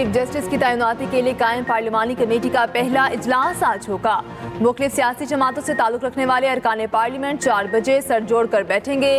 Chief justice की तैनाती के लिए कायम पार्लिमानी कमेटी का पहला इजलास आज होगा। मुख्तलिफ सियासी जमातों से ताल्लुक रखने वाले अरकान पार्लियामेंट 4 बजे सर जोड़ कर बैठेंगे।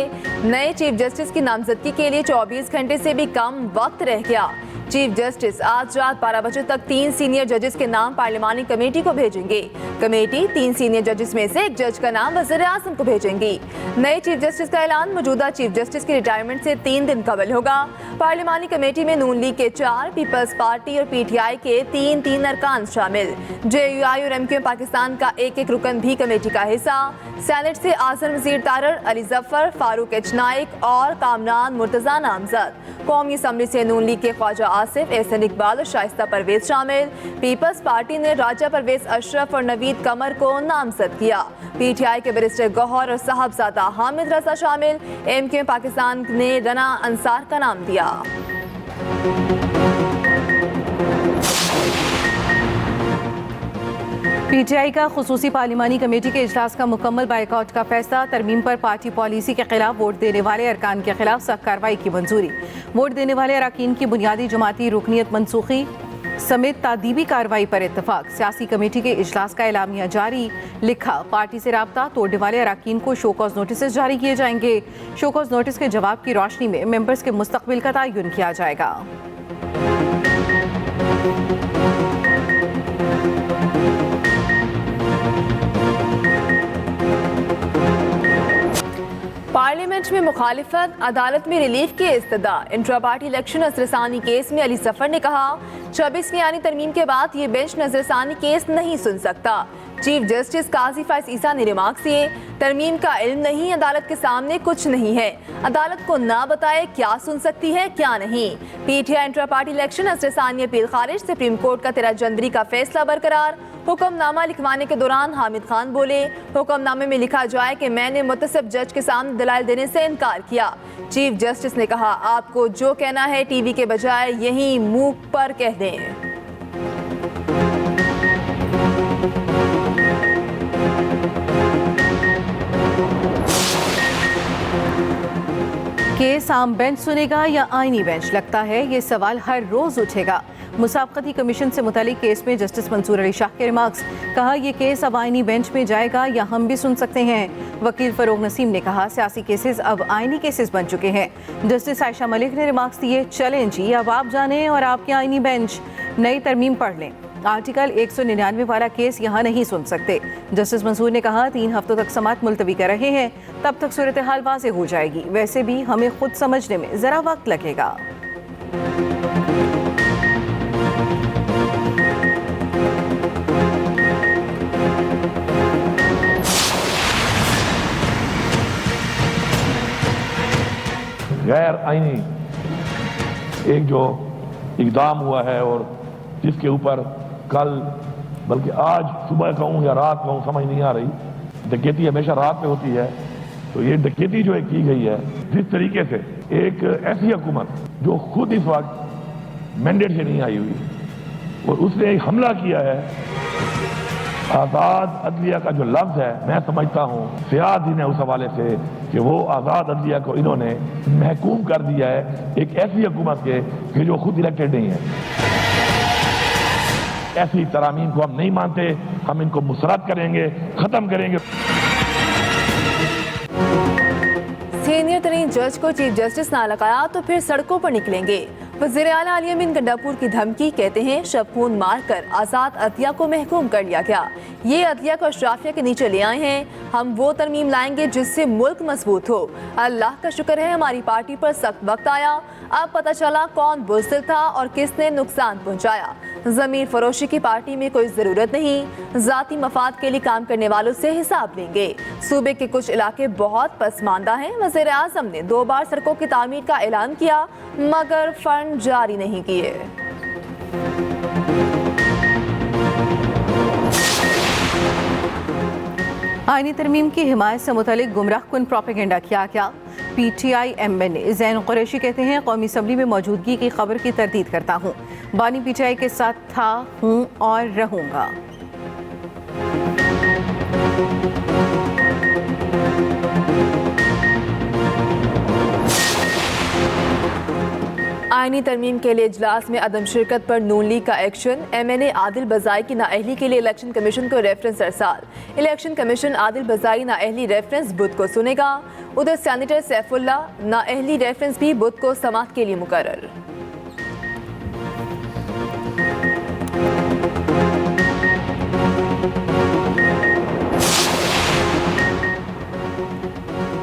नए चीफ जस्टिस की नामजदगी के लिए 24 घंटे से भी कम वक्त रह गया। चीफ जस्टिस आज रात 12 बजे तक 3 सीनियर जजेस के नाम पार्लिमानी कमेटी को भेजेंगे। कमेटी 3 सीनियर जजेस में से एक जज का नाम वज़ीर आज़म को भेजेंगी। नए चीफ जस्टिस का ऐलान मौजूदा चीफ जस्टिस की रिटायरमेंट से 3 दिन कबल होगा। पार्लिमानी कमेटी में नून लीग के 4, पीपल्स पार्टी और PTI के 3 अरकान शामिल। JUI और MQM पाकिस्तान का एक रुकन भी कमेटी का हिस्सा। सेनेट से आज़म वज़ीर तारर, अली जफर, फारूक एच नाइक और कामरान मुर्तज़ा नामजद। कौमी असम्बली से नून लीग के ख्वाजा आसिफ, एहसन इकबाल और शाइस्ता परवेज शामिल। पीपल्स पार्टी ने राजा परवेज अशरफ और नवीद कमर को नामजद किया। PTI के बैरिस्टर गौहर और साहबजादा हामिद रजा शामिल। MQM पाकिस्तान ने रना अंसार का नाम दिया। PTI का खुसूसी पार्लिमानी कमेटी के इजलास का मुकम्मल बाइकआउट का फैसला। तरमीम पर पार्टी पॉलिसी के खिलाफ वोट देने वाले अरकान के खिलाफ सख्त कार्रवाई की मंजूरी। वोट देने वाले अरकान की बुनियादी जमाती रुकनीत मनसूखी समेत तादीबी कार्रवाई पर इत्तफाक। सियासी कमेटी के इजलास का एलामिया जारी। लिखा, पार्टी से राब्ता तोड़ने वाले अरकान को शोकॉज नोटिस जारी किए जाएंगे। शोकॉज नोटिस के जवाब की रोशनी में मेंबर्स के मुस्तकबिल का तयन किया जाएगा। पार्लियामेंट में मुखालिफत, अदालत में रिलीफ की इस्तदा। इंट्रा पार्टी इलेक्शन नजरसानी केस में अली जफर ने कहा, 26वीं यानी तरमीम के बाद ये बेंच नजरसानी केस नहीं सुन सकता। चीफ जस्टिस काजी फाइज ईसा ने रिमार्क्स दिए, तरमीम का इल्म नहीं, अदालत के सामने कुछ नहीं है, अदालत को ना बताए क्या सुन सकती है क्या नहीं। PTI इंट्रा पार्टी इलेक्शन नजरसानी अपील खारिज। सुप्रीम कोर्ट का 13 जनवरी का फैसला बरकरार। हुक्मनामा लिखवाने के दौरान हामिद खान बोले, हुक्मनामे में लिखा जाए कि मैंने मुतसिब जज के सामने दलाइल देने से इनकार किया। चीफ जस्टिस ने कहा, आपको जो कहना है टीवी के बजाय यहीं मुंह पर कह दें। केस आम बेंच सुनेगा या आईनी बेंच? लगता है ये सवाल हर रोज उठेगा। मुसाबकती कमीशन से मुतालिक केस में जस्टिस मंसूर अली शाह के रिमार्क्स। कहा, ये केस अब आईनी बेंच में जाएगा या हम भी सुन सकते हैं। वकील फरोग नसीम ने कहा, सियासी केसेस अब आईनी केसेस बन चुके हैं। जस्टिस आयशा मलिक ने रिमार्क्स दिए, चलें जी, अब आप जानें और आपके आईनी बेंच नई तरमीम पढ़ लें। आर्टिकल 199 वाला केस यहाँ नहीं सुन सकते। जस्टिस मंसूर ने कहा, 3 हफ्तों तक समाअत मुलतवी कर रहे हैं, तब तक सूरत हाल वाज़ेह हो जाएगी। वैसे भी हमें खुद समझने में ज़रा वक्त लगेगा। गैर आईनी एक जो इक़दाम हुआ है और जिसके ऊपर कल बल्कि आज सुबह कहूँ या रात कहूँ समझ नहीं आ रही, डकैती हमेशा रात में होती है, तो ये डकैती जो है की गई है जिस तरीके से एक ऐसी हुकूमत जो खुद इस वक्त मैंडेट से नहीं आई हुई और उसने एक हमला किया है। आज़ाद अदलिया का जो लफ्ज़ है, मैं समझता हूँ सियासी है उस हवाले से कि वो आज़ाद अदलिया को इन्होंने महकूम कर दिया है एक ऐसी हुकूमत के कि जो खुद इलेक्टेड नहीं है। ऐसी तरामीम को हम नहीं मानते, हम इनको मुसरत करेंगे, खत्म करेंगे। सीनियर तरीन जज को चीफ जस्टिस ना लगाया तो फिर सड़कों पर निकलेंगे। वज़ीर आला अली अमीन गंडापुर की धमकी। कहते हैं, शब खून मार कर आज़ाद अदलिया को महकूम कर लिया गया, ये अदलिया को अशराफिया के नीचे ले आए हैं। हम वो तरमीम लाएंगे जिससे मुल्क मजबूत हो। अल्लाह का शुक्र है हमारी पार्टी पर सख्त वक्त आया, अब पता चला कौन बुज़दिल था और किसने नुकसान पहुंचाया। ज़मीर फरोशी की पार्टी में कोई ज़रूरत नहीं, ज़ाती मफाद के लिए काम करने वालों से हिसाब लेंगे। सूबे के कुछ इलाके बहुत पसमानदा हैं। वज़ीर आज़म ने 2 बार सड़कों की तामीर का ऐलान किया मगर फंड जारी नहीं किए। आईनी तरमीम की हिमायत से मुतालिक गुमराह कुन प्रोपेगेंडा किया गया। PTI MNA ज़ैन कुरैशी कहते हैं, कौमी असम्बली में मौजूदगी की खबर की तरदीद करता हूँ। बानी PTI के साथ था, हूँ और रहूँगा। आईनी तरमीम के लिए इजलास में अदम शिरकत पर नून लीग का एक्शन। MNA आदिल बजाई की नाअहली के लिए इलेक्शन कमीशन को रेफरेंस अरसाल। इलेक्शन कमीशन आदिल बजाई नाअहली रेफरेंस बुध को सुनेगा। उधर सैनिटर सैफुल्ला नाअहली रेफरेंस भी बुध को समाअत के लिए मुकर्रर।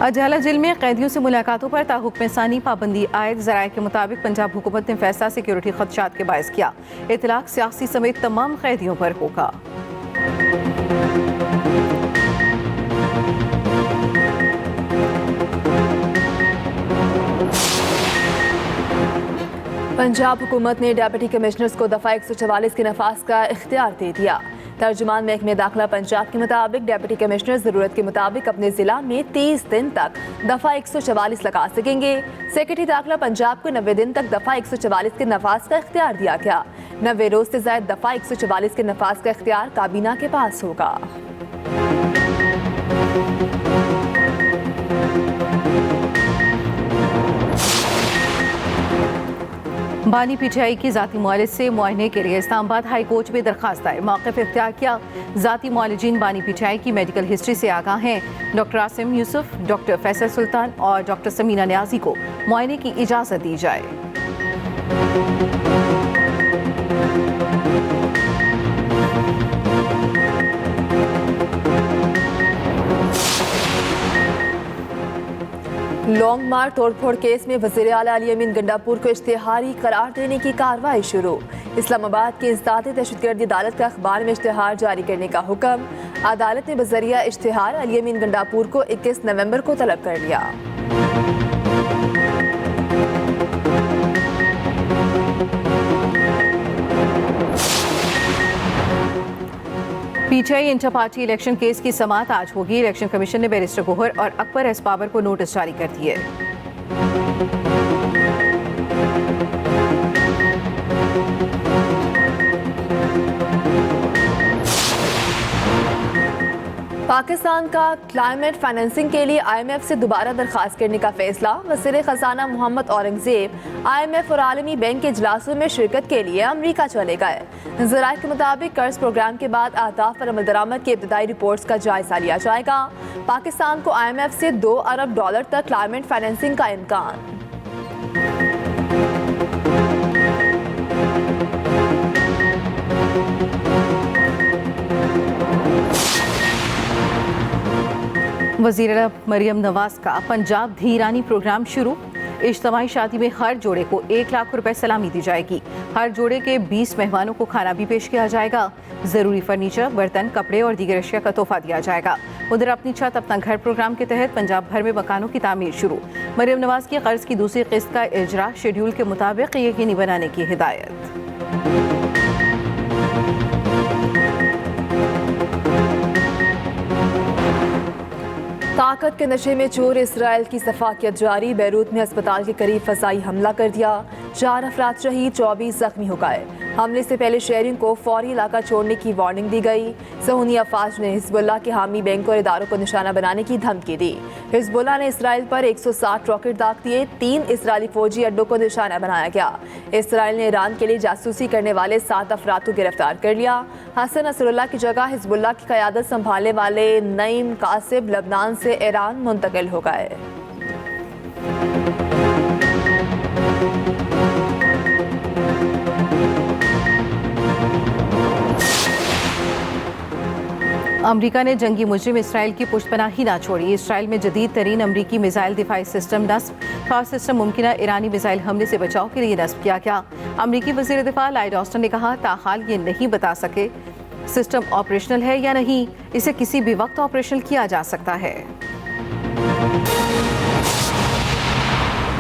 अजाला जेल में कैदियों से मुलाकातों पर ताहुक्म सानी पाबंदी आयद। ज़राए के मुताबिक पंजाब हुकूमत ने फैसला सिक्योरिटी खदशात के बायस किया। इतलाक सियासी समेत तमाम कैदियों पर होगा। पंजाब हुकूमत ने डिप्टी कमिश्नर्स को दफ़ा 144 के नफाज का इख्तियार दे दिया। तर्जुमान महकमे दाखिला पंजाब के मुताबिक डिप्टी कमिश्नर ज़रूरत के मुताबिक अपने ज़िला में 30 दिन तक दफ़ा 144 लगा सकेंगे। सेक्रेटरी दाखिला पंजाब को 90 दिन तक दफ़ा 144 के नफाज का इख्तियार दिया गया। 90 रोज़ से ज़ायद दफ़ा 144 के नफाज का इख्तियार काबीना के पास होगा। बानी पीटीआई की ज़ाती मुआलिज से मुआयने के लिए इस्लामाबाद हाई कोर्ट में दरखास्त आए। मौक़िफ़ इख्तियार किया। ज़ाती मुआलिजीन बानी पीटीआई की मेडिकल हिस्ट्री से आगाह हैं। डॉक्टर आसिम यूसुफ, डॉक्टर फैसल सुल्तान और डॉक्टर समीना न्याजी को मुआयने की इजाज़त दी जाए। लॉन्ग मार्च तोड़फोड़ केस में वज़ीर आला अली अमीन गंडापुर को इश्तिहारी करार देने की कार्रवाई शुरू। इस्लामाबाद की इंसदादी दहशतगर्दी अदालत का अखबार में इश्तिहार जारी करने का हुक्म। अदालत ने बजरिया इश्तिहार अली अमीन गंडापुर को 21 नवंबर को तलब कर लिया। PTI inter party election case की समाअत आज होगी। इलेक्शन कमीशन ने बैरिस्टर गोहर और अकबर एस बाबर को नोटिस जारी कर दिए। पाकिस्तान का क्लाइमेट फाइनेंसिंग के लिए IMF से दोबारा दरख्वास्त करने का फैसला। वज़ीर ख़जाना मोहम्मद औरंगज़ेब IMF और आलमी बैंक के इजलासों में शिरकत के लिए अमरीका चले गए। ज़राए के मुताबिक कर्ज प्रोग्राम के बाद अहदाफ पर अमल दरामद की इब्तदाई रिपोर्ट्स का जायजा लिया जाएगा। पाकिस्तान को IMF से $2 अरब तक क्लाइमेट फाइनेंसिंग का इम्कान। वज़ीर मरियम नवाज का पंजाब धीरानी प्रोग्राम शुरू। इज्तिमाई शादी में हर जोड़े को 1 लाख रुपए सलामी दी जाएगी। हर जोड़े के 20 मेहमानों को खाना भी पेश किया जाएगा। ज़रूरी फर्नीचर, बर्तन, कपड़े और दीगर अशिया का तोहफा दिया जाएगा। उधर अपनी छत अपना घर प्रोग्राम के तहत पंजाब भर में मकानों की तामीर शुरू। मरियम नवाज की कर्ज की दूसरी किस्त का इजरा शेड्यूल के मुताबिक यकीनी बनाने की हिदायत। ताकत के नशे में चोर इसराइल की सफाकियत जारी। बैरूत में अस्पताल के करीब फजाई हमला कर दिया। 4 अफराद शहीद, 24 जख्मी हो गए। हमले से पहले शहरियों को फौरी इलाका छोड़ने की वार्निंग दी गई। सहूनी अफवाज ने हिजबुल्लाह के हामी बैंकों और इदारों को निशाना बनाने की धमकी दी। हिजबुल्लाह ने इसराइल पर 160 रॉकेट दाग दिए। 3 इसराइली फौजी अड्डों को निशाना बनाया गया। इसराइल ने ईरान के लिए जासूसी करने वाले 7 अफराद को गिरफ्तार कर लिया। हसन नसरुल्लाह की जगह हिजबुल्लाह की क़यादत संभालने वाले नईम कासिब लबनान से ईरान मुंतकिल हो गए। अमरीका ने जंगी मुजरिम इसराइल की पुष्टपनाही ना छोड़ी। इसराइल में जदीद तरीन अमरीकी मिसाइल दिफाई सिस्टम नस्ब। खास सिस्टम मुमकिन ईरानी मिसाइल हमले से बचाव के लिए नस्ब किया गया। अमरीकी वज़ीर दिफा लॉयड ऑस्टिन ने कहा, ताहाल ये नहीं बता सके सिस्टम ऑपरेशनल है या नहीं। इसे किसी भी वक्त ऑपरेशनल किया जा सकता है।